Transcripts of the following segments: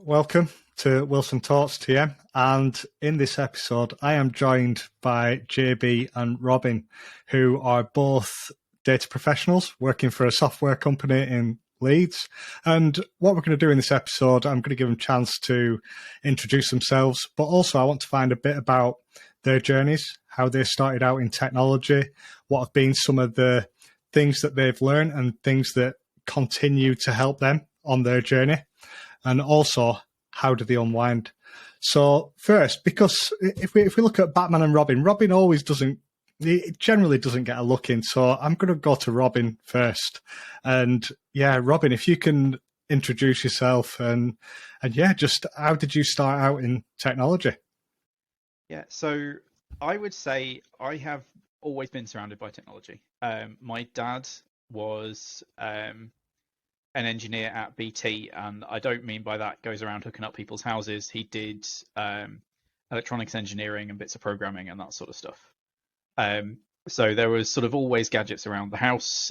welcome to Wilson Talks TM. And in this episode, I am joined by JB and Robin, who are both data professionals working for a software company in Leeds. And what we're going to do in this episode, I'm going to give them a chance to introduce themselves, but also I want to find a bit about their journeys, how they started out in technology, what have been some of the things that they've learned and things that continue to help them on their journey, and also how do they unwind. So first, because if we look at Batman and Robin always generally doesn't get a look in. So I'm going to go to Robin first. And yeah, Robin, if you can introduce yourself and yeah, just how did you start out in technology? Yeah, so I would say I have always been surrounded by technology. My dad was an engineer at BT, and I don't mean by that goes around hooking up people's houses. He did electronics engineering and bits of programming and that sort of stuff. So there was sort of always gadgets around the house.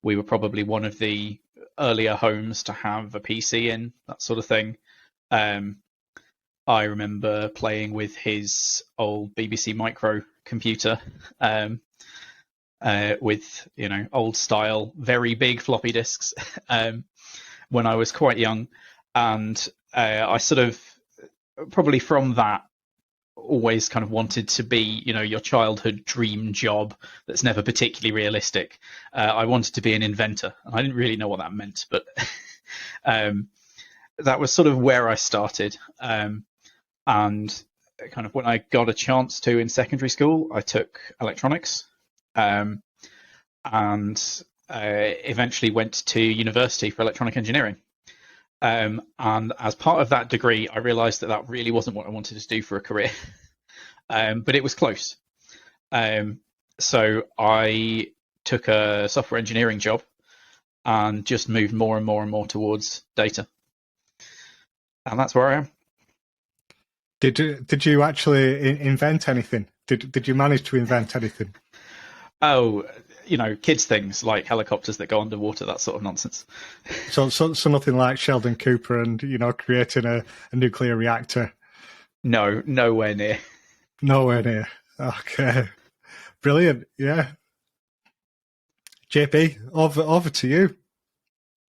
We were probably one of the earlier homes to have a PC in, that sort of thing. I remember playing with his old BBC Micro computer with, old style, very big floppy disks when I was quite young. And I sort of, probably from that, always kind of wanted to be, your childhood dream job that's never particularly realistic. I wanted to be an inventor. I didn't really know what that meant, but that was sort of where I started. And kind of when I got a chance to in secondary school, I took electronics and eventually went to university for electronic engineering. And as part of that degree, I realized that really wasn't what I wanted to do for a career, but it was close. So I took a software engineering job and just moved more and more and more towards data. And that's where I am. Did you actually invent anything? Did you manage to invent anything? Oh, kids things like helicopters that go underwater, that sort of nonsense. So nothing like Sheldon Cooper and creating a nuclear reactor. No, nowhere near. Nowhere near. Okay, brilliant. Yeah, JP, over to you.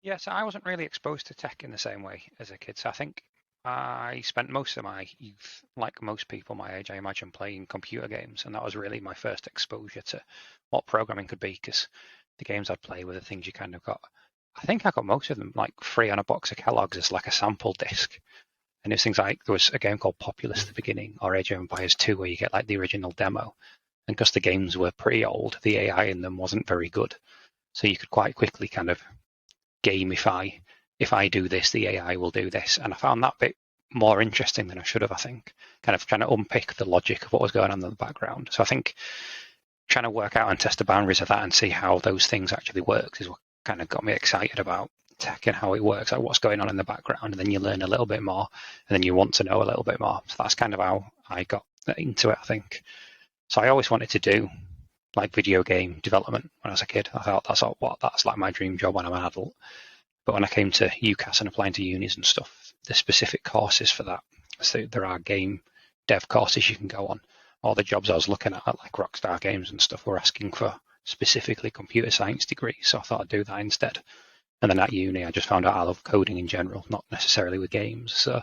Yeah, so I wasn't really exposed to tech in the same way as a kid. So I think I spent most of my youth, like most people my age, I imagine, playing computer games, and that was really my first exposure to what programming could be, because the games I'd play were the things you kind of got. I think I got most of them like free on a box of Kellogg's as like a sample disc, and it was things like there was a game called Populous at the beginning, or Age of Empires 2, where you get like the original demo, and because the games were pretty old, the AI in them wasn't very good, so you could quite quickly kind of gamify. If I do this, the AI will do this. And I found that bit more interesting than I should have, I think, kind of trying to unpick the logic of what was going on in the background. So I think trying to work out and test the boundaries of that and see how those things actually work is what kind of got me excited about tech and how it works, like what's going on in the background. And then you learn a little bit more, and then you want to know a little bit more. So that's kind of how I got into it, I think. So I always wanted to do like video game development when I was a kid. I thought that's like my dream job when I'm an adult. But when I came to UCAS and applying to unis and stuff, the specific courses for that, so there are game dev courses you can go on. All the jobs I was looking at like Rockstar Games and stuff, were asking for specifically computer science degrees. So I thought I'd do that instead. And then at uni, I just found out I love coding in general, not necessarily with games. So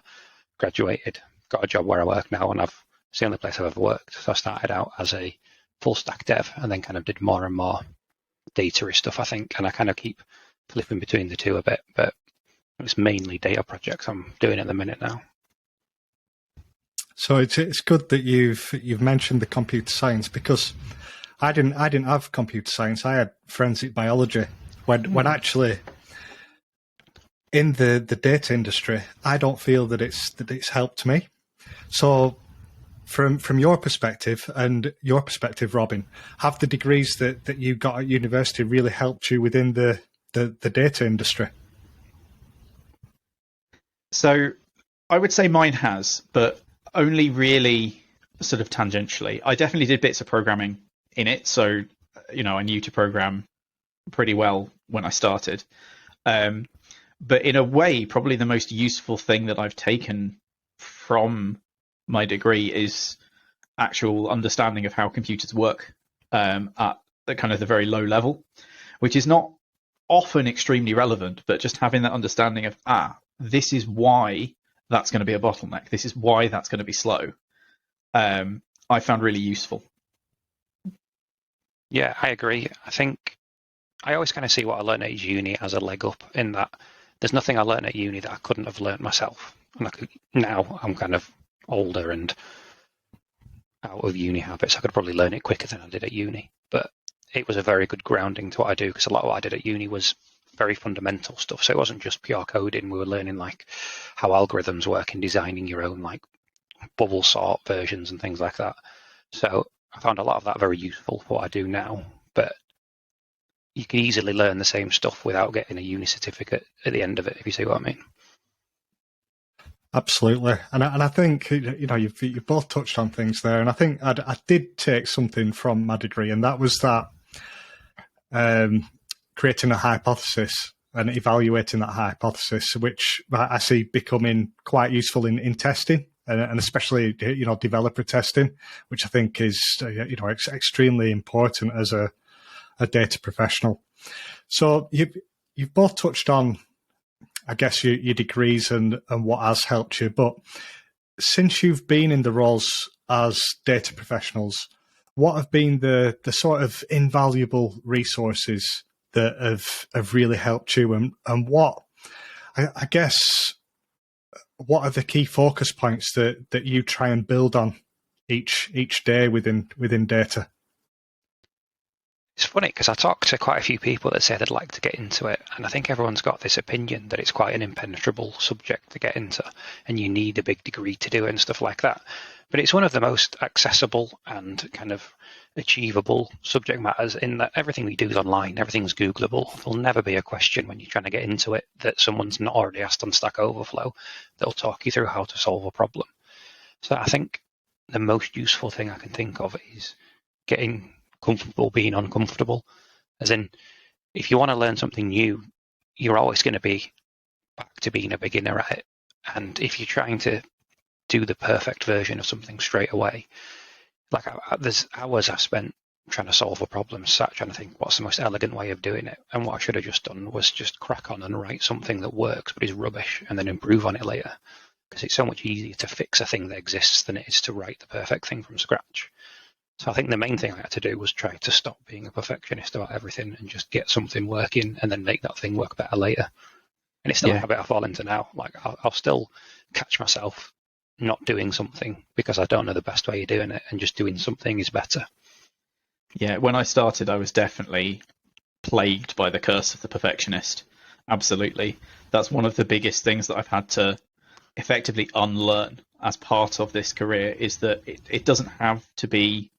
graduated, got a job where I work now, and it's the only place I've ever worked. So I started out as a full stack dev and then kind of did more and more data-y stuff, I think. And I kind of keep flipping between the two a bit, but it's mainly data projects I'm doing at the minute now. So it's good that you've mentioned the computer science, because I didn't have computer science. I had forensic biology. When actually in the data industry, I don't feel that it's helped me. So from your perspective and your perspective, Robin, have the degrees that you got at university really helped you within the data industry? So I would say mine has, but only really sort of tangentially. I definitely did bits of programming in it. So, I knew to program pretty well when I started. But in a way, probably the most useful thing that I've taken from my degree is actual understanding of how computers work at the kind of the very low level, which is not often extremely relevant, but just having that understanding of, this is why that's going to be a bottleneck. This is why that's going to be slow. I found really useful. Yeah, I agree. I think I always kind of see what I learned at uni as a leg up, in that there's nothing I learned at uni that I couldn't have learned myself. And now I'm kind of older and out of uni habits. I could probably learn it quicker than I did at uni. But it was a very good grounding to what I do, because a lot of what I did at uni was very fundamental stuff. So it wasn't just pure coding. We were learning like how algorithms work and designing your own like bubble sort versions and things like that. So I found a lot of that very useful for what I do now. But you can easily learn the same stuff without getting a uni certificate at the end of it, if you see what I mean. Absolutely, and I think you've both touched on things there, and I think I did take something from my degree, and that was that creating a hypothesis and evaluating that hypothesis, which I see becoming quite useful in testing, and especially developer testing, which I think is extremely important as a data professional. So you've both touched on, I guess, your degrees and what has helped you. But since you've been in the roles as data professionals, what have been the sort of invaluable resources that have really helped you? And what, I guess, what are the key focus points that you try and build on each day within data? It's funny because I talk to quite a few people that say they'd like to get into it, and I think everyone's got this opinion that it's quite an impenetrable subject to get into, and you need a big degree to do it and stuff like that. But it's one of the most accessible and kind of achievable subject matters, in that everything we do is online, everything's Googleable. There'll never be a question when you're trying to get into it that someone's not already asked on Stack Overflow. They'll talk you through how to solve a problem. So I think the most useful thing I can think of is getting comfortable being uncomfortable. As in, if you want to learn something new, you're always going to be back to being a beginner at it. And if you're trying to do the perfect version of something straight away, like there's hours I've spent trying to solve a problem, trying to think what's the most elegant way of doing it. And what I should have just done was just crack on and write something that works but is rubbish, and then improve on it later. Because it's so much easier to fix a thing that exists than it is to write the perfect thing from scratch. So I think the main thing I had to do was try to stop being a perfectionist about everything and just get something working and then make that thing work better later. And it's still a habit I fall into now. Like I'll still catch myself not doing something because I don't know the best way of doing it, and just doing something is better. Yeah, when I started, I was definitely plagued by the curse of the perfectionist. Absolutely. That's one of the biggest things that I've had to effectively unlearn as part of this career, is that it doesn't have to be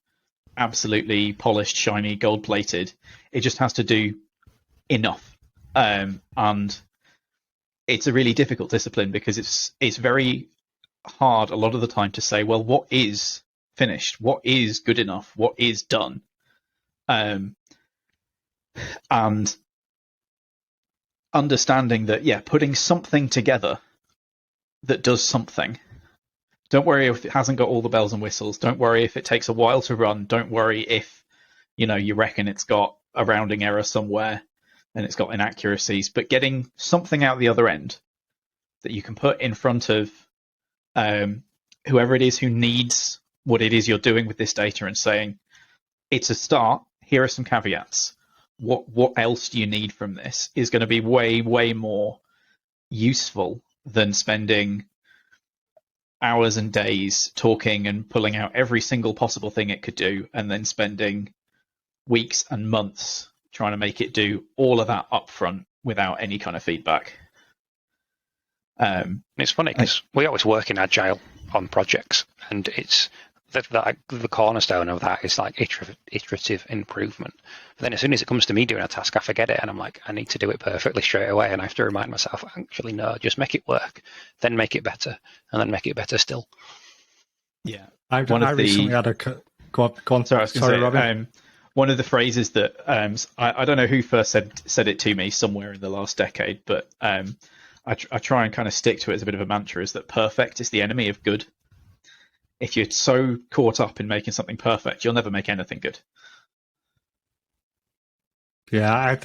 absolutely polished, shiny, gold-plated. It just has to do enough. And it's a really difficult discipline because it's very hard a lot of the time to say, well, what is finished? What is good enough? What is done? And understanding that, putting something together that does something. Don't worry if it hasn't got all the bells and whistles. Don't worry if it takes a while to run. Don't worry if, you reckon it's got a rounding error somewhere and it's got inaccuracies. But getting something out the other end that you can put in front of whoever it is who needs what it is you're doing with this data, and saying, it's a start. Here are some caveats. What else do you need from this, is going to be way, way more useful than spending hours and days talking and pulling out every single possible thing it could do, and then spending weeks and months trying to make it do all of that upfront without any kind of feedback. It's funny because we always work in Agile on projects, and it's the cornerstone of that is like iterative improvement. But then as soon as it comes to me doing a task, I forget it, and I'm like, I need to do it perfectly straight away, and I have to remind myself, actually, no, just make it work, then make it better, and then make it better still. Yeah. I recently had a... Go on. Sorry, Robin. One of the phrases that I don't know who first said it to me somewhere in the last decade, but I try and kind of stick to it as a bit of a mantra, is that perfect is the enemy of good. If you're so caught up in making something perfect, you'll never make anything good. Yeah,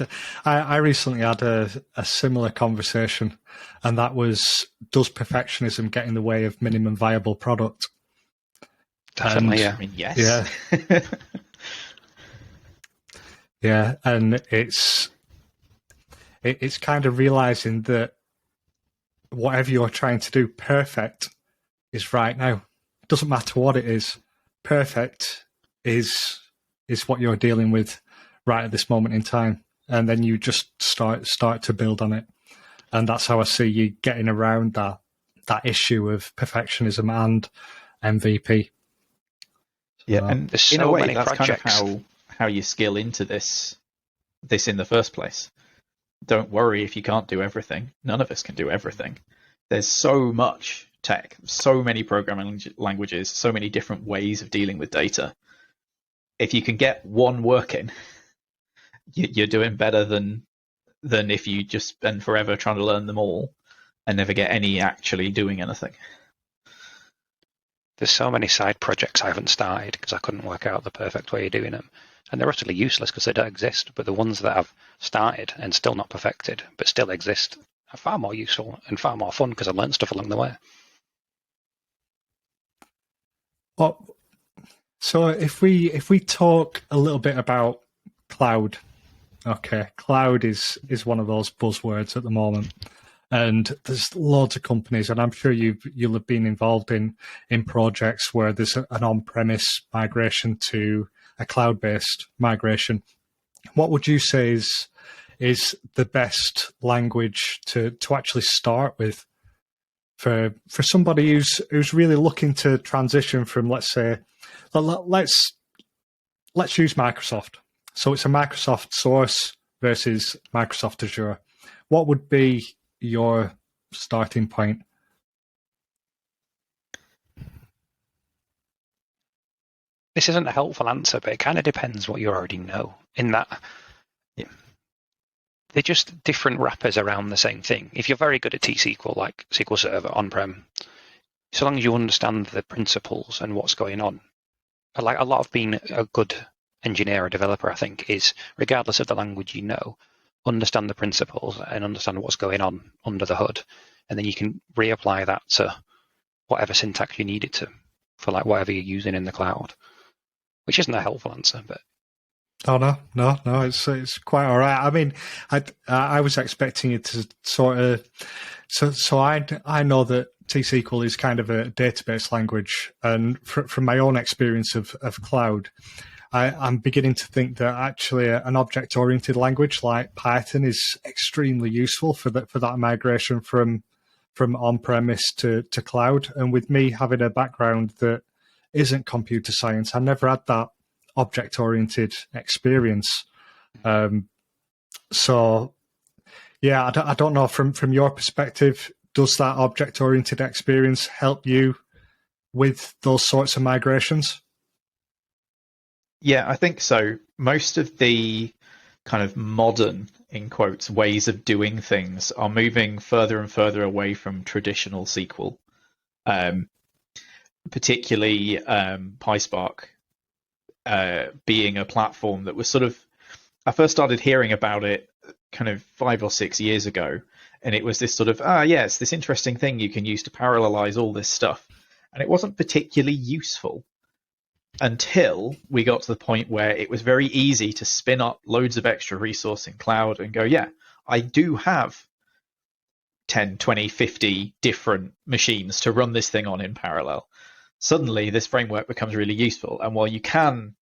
I recently had a similar conversation, and that was, does perfectionism get in the way of minimum viable product? Definitely, I mean, yes. Yeah. Yeah, and it's kind of realizing that whatever you're trying to do, perfect is right now. It doesn't matter what it is. Perfect is what you're dealing with right at this moment in time, and then you just start to build on it. And that's how I see you getting around that issue of perfectionism and MVP. Yeah, and there's in a so way, many that's projects. kind of how you skill into this in the first place. Don't worry if you can't do everything. None of us can do everything. There's so much tech, so many programming languages, so many different ways of dealing with data. If you can get one working, you're doing better than if you just spend forever trying to learn them all and never get any actually doing anything. There's so many side projects I haven't started because I couldn't work out the perfect way of doing them. And they're utterly useless because they don't exist. But the ones that I've started and still not perfected, but still exist, are far more useful and far more fun because I learned stuff along the way. Well, so if we talk a little bit about cloud, okay, cloud is one of those buzzwords at the moment, and there's loads of companies, and I'm sure you'll have been involved in projects where there's an on-premise migration to a cloud-based migration. What would you say is the best language to actually start with for somebody who's really looking to transition from, let's say, let's use Microsoft. So it's a Microsoft source versus Microsoft Azure. What would be your starting point? This isn't a helpful answer, but it kind of depends what you already know. In that, they're just different wrappers around the same thing. If you're very good at T-SQL, like SQL Server on-prem, so long as you understand the principles and what's going on, like a lot of being a good engineer or developer, I think, is regardless of the language you know, understand the principles and understand what's going on under the hood, and then you can reapply that to whatever syntax you need it to for like whatever you're using in the cloud, which isn't a helpful answer, but. Oh no, it's quite all right. I mean, I was expecting it to sort of, so I know that T-SQL is kind of a database language, and from my own experience of cloud, I'm beginning to think that actually an object-oriented language like Python is extremely useful for that migration from on-premise to cloud. And with me having a background that isn't computer science, I never had that object-oriented experience. So, yeah, I don't know from your perspective, does that object-oriented experience help you with those sorts of migrations? Yeah, I think so. Most of the kind of modern, in quotes, ways of doing things are moving further and further away from traditional SQL, particularly PySpark being a platform that was sort of, I first started hearing about it kind of 5 or 6 years ago, and it was this sort of, it's this interesting thing you can use to parallelize all this stuff. And it wasn't particularly useful until we got to the point where it was very easy to spin up loads of extra resource in cloud and go, yeah, I do have 10, 20, 50 different machines to run this thing on in parallel. Suddenly, this framework becomes really useful. And while you can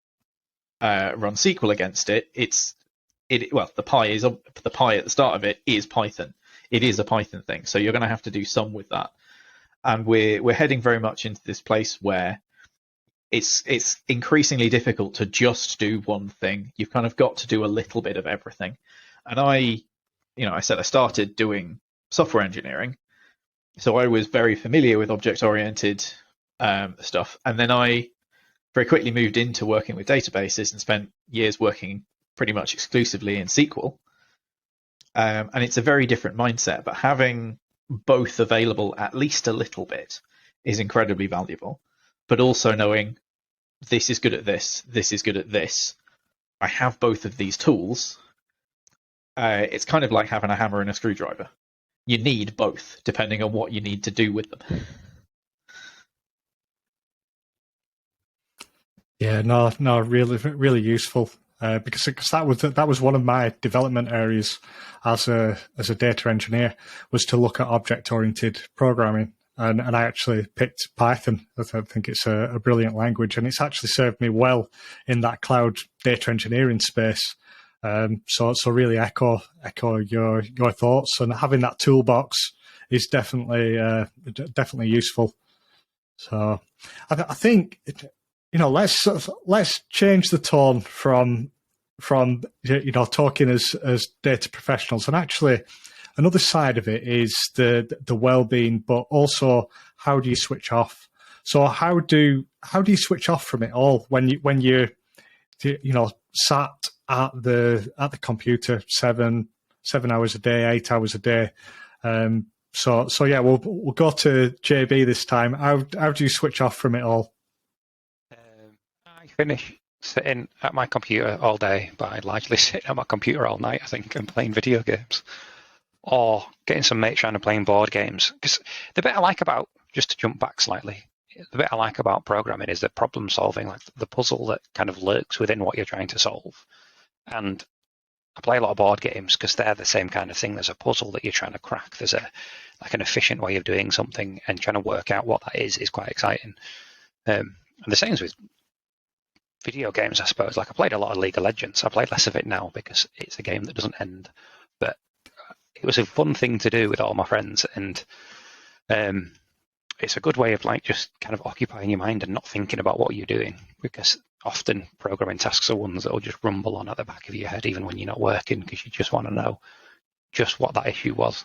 run SQL against it, the Py at the start of it is Python. It is a Python thing, so you're going to have to do some with that. And we're heading very much into this place where it's increasingly difficult to just do one thing. You've kind of got to do a little bit of everything. And I said I started doing software engineering, so I was very familiar with object-oriented stuff. And then I very quickly moved into working with databases and spent years working pretty much exclusively in SQL. And it's a very different mindset, but having both available at least a little bit is incredibly valuable. But also knowing this is good at this is good at this. I have both of these tools. It's kind of like having a hammer and a screwdriver. You need both, depending on what you need to do with them. Yeah, no, really useful. Because that was one of my development areas as a data engineer, was to look at object oriented programming, and I actually picked Python. I think it's a brilliant language, and it's actually served me well in that cloud data engineering space. So really echo your thoughts, and having that toolbox is definitely useful. So I think, let's change the tone from talking as data professionals, and actually another side of it is the well-being, but also how do you switch off? So how do you switch off from it all when you're sat at the computer 7 hours a day, 8 hours a day? So yeah, we'll go to JB this time. How do you switch off from it all? I finish sitting at my computer all day, but I largely sit at my computer all night, I think, and playing video games. Or getting some mates around and playing board games. Because the bit I like about, just to jump back slightly, the bit I like about programming is the problem solving, like the puzzle that kind of lurks within what you're trying to solve. And I play a lot of board games because they're the same kind of thing. There's a puzzle that you're trying to crack. There's an efficient way of doing something, and trying to work out what that is quite exciting. And the same with video games, I suppose. Like, I played a lot of League of Legends. I played less of it now because it's a game that doesn't end. But it was a fun thing to do with all my friends, and it's a good way of just kind of occupying your mind and not thinking about what you're doing, because often programming tasks are ones that will just rumble on at the back of your head even when you're not working, because you just want to know just what that issue was.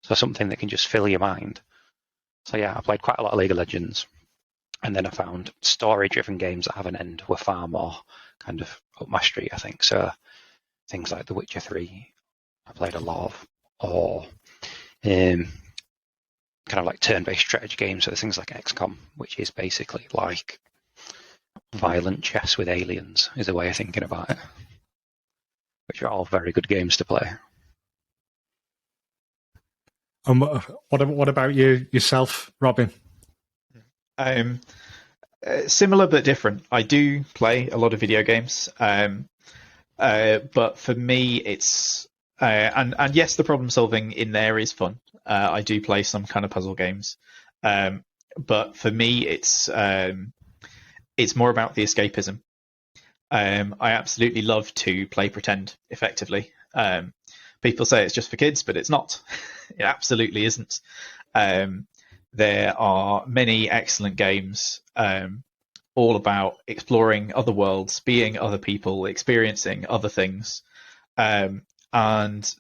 So something that can just fill your mind. So yeah, I played quite a lot of League of Legends, and then I found story-driven games that have an end were far more kind of up my street, I think. So things like The Witcher 3, I played a lot of, or kind of like turn-based strategy games. So there's things like XCOM, which is basically like violent chess with aliens, is a way of thinking about it, which are all very good games to play. What about yourself, Robin? Similar but different. I do play a lot of video games, but for me, it's and yes, the problem solving in there is fun. I do play some kind of puzzle games, but for me, it's more about the escapism. I absolutely love to play pretend effectively. People say it's just for kids, but it's not. It absolutely isn't. There are many excellent games all about exploring other worlds, being other people, experiencing other things. And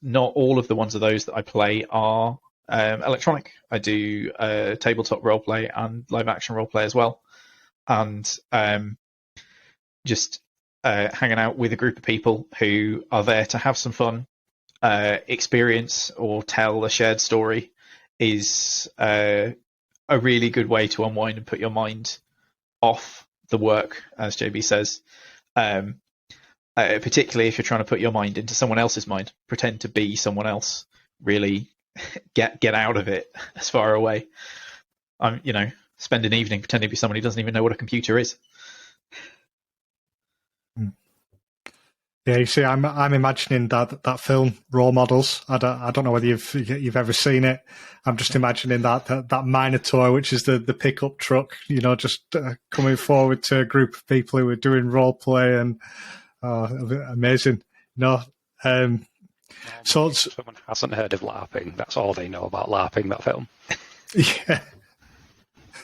not all of the ones of those that I play are electronic. I do tabletop roleplay and live action roleplay as well. And just hanging out with a group of people who are there to have some fun, experience or tell a shared story is a really good way to unwind and put your mind off the work, as JB says. Particularly if you're trying to put your mind into someone else's mind, pretend to be someone else. Really get out of it as far away. Spend an evening pretending to be someone who doesn't even know what a computer is. Yeah, you see, I'm imagining that film Role Models. I don't know whether you've ever seen it. I'm just imagining that Minotaur, which is the pickup truck, just coming forward to a group of people who are doing role play, and amazing. So someone hasn't heard of LARPing. That's all they know about LARPing. That film.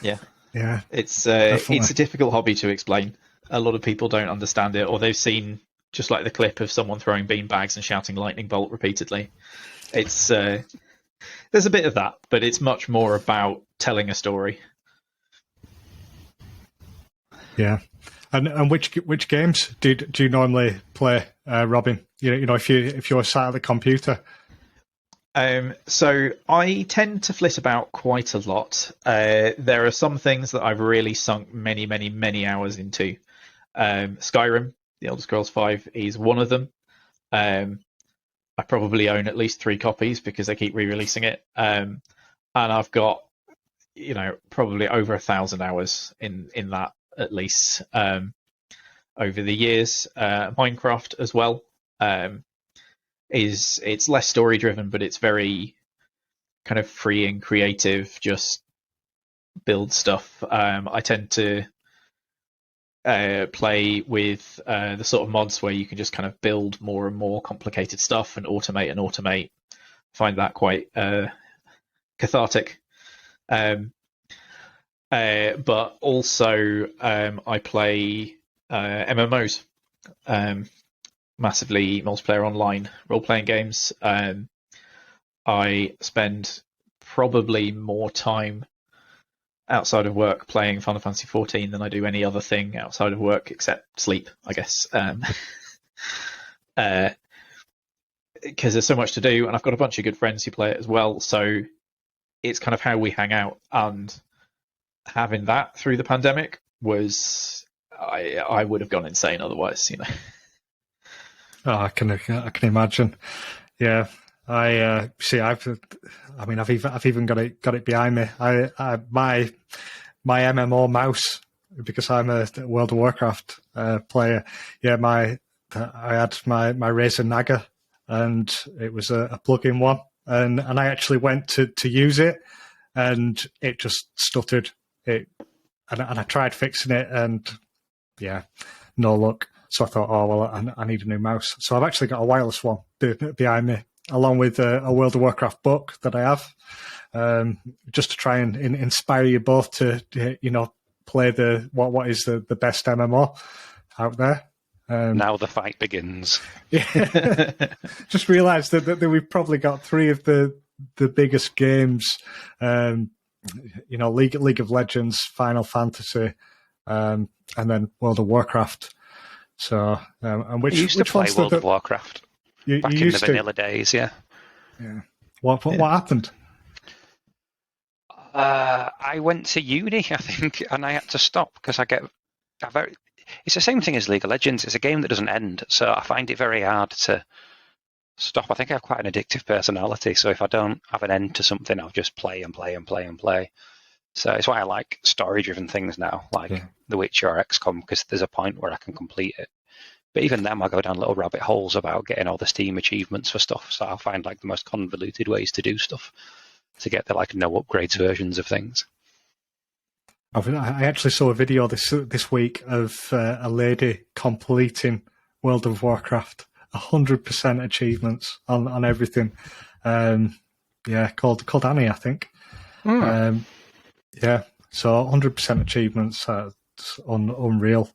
Yeah. It's a difficult hobby to explain. A lot of people don't understand it, or they've seen just like the clip of someone throwing beanbags and shouting lightning bolt repeatedly. It's there's a bit of that, but it's much more about telling a story. Yeah. And which games do you normally play, Robin? If you're sat at the computer. So I tend to flit about quite a lot. There are some things that I've really sunk many, many, many hours into. Skyrim, The Elder Scrolls V, is one of them. I probably own at least 3 copies because they keep re-releasing it. And I've got, probably over 1,000 hours in that at least over the years. Minecraft as well. It's less story driven, but it's very kind of free and creative, just build stuff. I tend to play with the sort of mods where you can just kind of build more and more complicated stuff and automate. Find that quite cathartic. But also I play MMOs. Massively multiplayer online role-playing games. I spend probably more time outside of work playing Final Fantasy XIV than I do any other thing outside of work except sleep, I guess. Because there's so much to do, and I've got a bunch of good friends who play it as well, so it's kind of how we hang out. And having that through the pandemic was, I would have gone insane otherwise, Oh, I can imagine. Yeah, I've even got it behind me. My MMO mouse, because I'm a World of Warcraft player. Yeah, I had my Razer Naga, and it was a plug-in one, and I actually went to use it, and it just stuttered. And I tried fixing it, and yeah, no luck. So I thought, oh, well, I need a new mouse. So I've actually got a wireless one behind me, along with a World of Warcraft book that I have, just to try and inspire you both to, play what is the best MMO out there. Now the fight begins. Yeah. Just realised that we've probably got 3 of the biggest games, League of Legends, Final Fantasy, and then World of Warcraft. So, and which you used to play one's World of Warcraft back in the vanilla days, yeah. Yeah. What happened? I went to uni, I think, and I had to stop because it's the same thing as League of Legends. It's a game that doesn't end, so I find it very hard to stop. I think I have quite an addictive personality, so if I don't have an end to something, I'll just play and play and play and play. So it's why I like story-driven things now, like The Witcher or XCOM, because there's a point where I can complete it. But even then, I go down little rabbit holes about getting all the Steam achievements for stuff. So I'll find the most convoluted ways to do stuff to get the no upgrades versions of things. I actually saw a video this week of a lady completing World of Warcraft, 100% achievements on everything. Called Annie, I think. Yeah, so 100% achievements. It's unreal.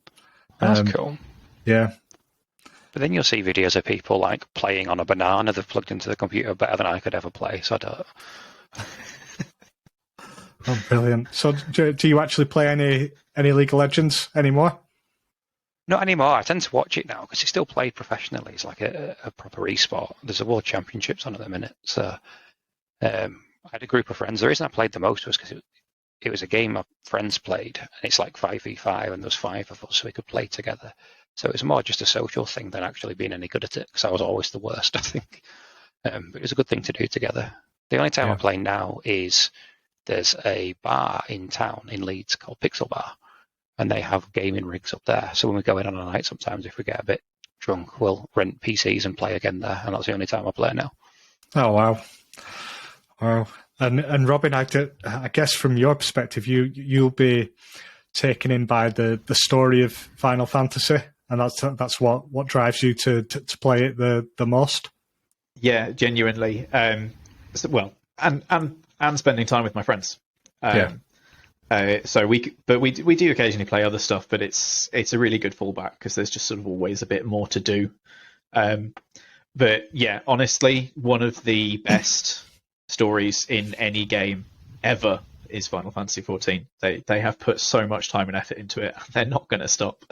That's cool. Yeah. But then you'll see videos of people playing on a banana they've plugged into the computer better than I could ever play. So I don't. Oh, brilliant. So do you actually play any League of Legends anymore? Not anymore. I tend to watch it now because it's still played professionally. It's like a proper esport. There's a World Championships on at the minute. So I had a group of friends. The reason I played the most was because it was a game my friends played, and it's 5v5, and there's 5 of us, so we could play together. So it was more just a social thing than actually being any good at it, because I was always the worst, I think. But it was a good thing to do together. The only time I play now is there's a bar in town in Leeds called Pixel Bar, and they have gaming rigs up there. So when we go in on a night, sometimes if we get a bit drunk, we'll rent PCs and play again there, and that's the only time I play now. Oh, wow. Wow. And Robin, I guess from your perspective, you'll be taken in by the story of Final Fantasy, and that's what drives you to play it the most. Yeah, genuinely. And spending time with my friends. So we do occasionally play other stuff, but it's a really good fallback because there's just sort of always a bit more to do. But yeah, honestly, one of the best stories in any game ever is Final Fantasy XIV. They have put so much time and effort into it. They're not going to stop.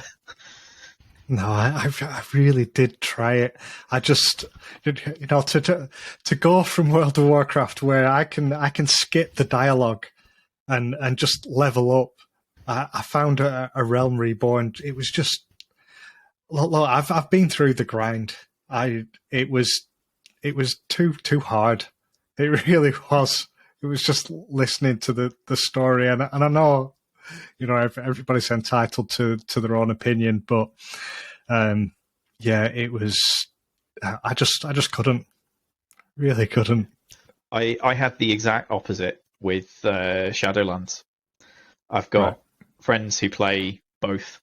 No, I really did try it. I just, to go from World of Warcraft where I can skip the dialogue and just level up. I found a Realm Reborn. It was just look. I've been through the grind. It was too hard. It really was. It was just listening to the story, and I know, everybody's entitled to their own opinion, but it was. I just couldn't, really couldn't. I had the exact opposite with Shadowlands. I've got friends who play both,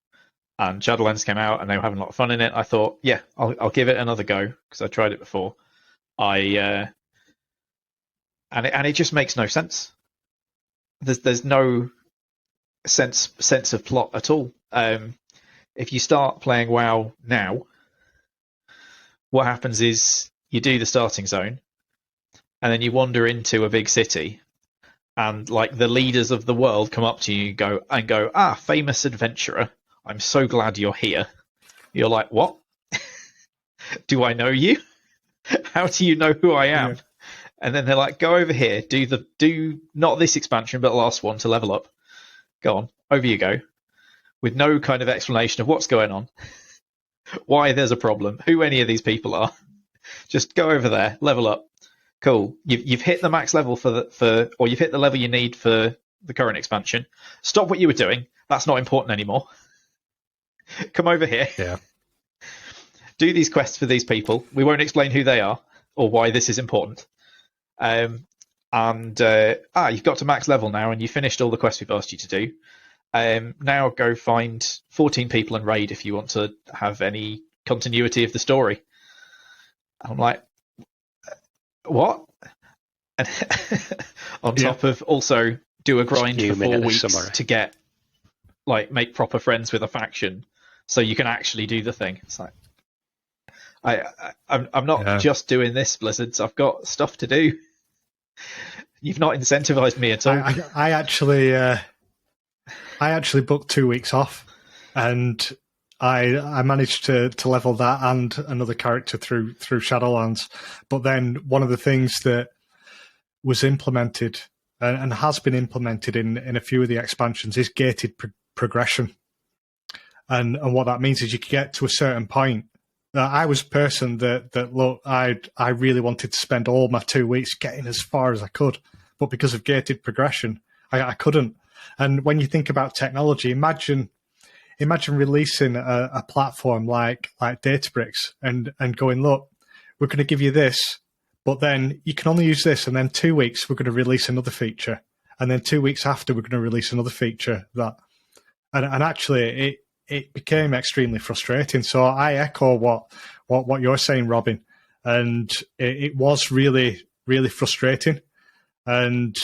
and Shadowlands came out and they were having a lot of fun in it. I thought, yeah, I'll give it another go because I tried it before. And it just makes no sense. There's no sense of plot at all. If you start playing WoW now, what happens is you do the starting zone, and then you wander into a big city, and like the leaders of the world come up to you and go, famous adventurer, I'm so glad you're here. You're like, what? Do I know you? How do you know who I am? Yeah. And then they're like, go over here, do not this expansion, but the last one to level up. Go on, over you go. With no kind of explanation of what's going on, why there's a problem, who any of these people are. Just go over there, level up. Cool. You've hit the max level or you've hit the level you need for the current expansion. Stop what you were doing. That's not important anymore. Come over here. Yeah. Do these quests for these people. We won't explain who they are or why this is important. You've got to max level now, and you finished all the quests we've asked you to do. Now go find 14 people and raid if you want to have any continuity of the story. I'm like, what? And on top of also do a grind for 4 weeks to get make proper friends with a faction, so you can actually do the thing. It's like I'm not just doing this, Blizzards. I've got stuff to do. You've not incentivized me at all. I actually booked 2 weeks off, and I managed to level that and another character through Shadowlands. But then one of the things that was implemented and has been implemented in a few of the expansions is gated progression. And what that means is you can get to a certain point. I was a person that look, I really wanted to spend all my 2 weeks getting as far as I could, but because of gated progression, I couldn't. And when you think about technology, imagine releasing a platform like Databricks and going, look, we're going to give you this, but then you can only use this, and then 2 weeks we're going to release another feature, and then 2 weeks after we're going to release another feature. And actually it became extremely frustrating. So I echo what you're saying, Robin, and it was really, really frustrating. And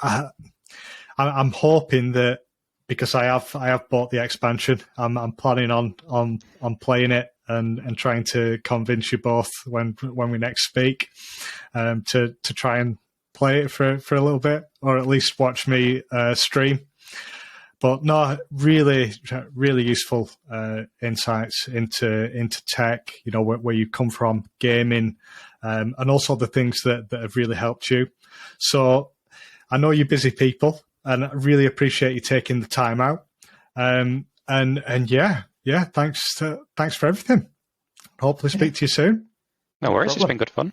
I'm hoping that, because I have bought the expansion, I'm planning on playing it and trying to convince you both when we next speak, to try and play it for a little bit, or at least watch me stream. But no, really, really useful insights into tech. Where you come from, gaming, and also the things that have really helped you. So I know you're busy people, and I really appreciate you taking the time out. And thanks for everything. Hopefully speak to you soon. No worries, it's been good fun.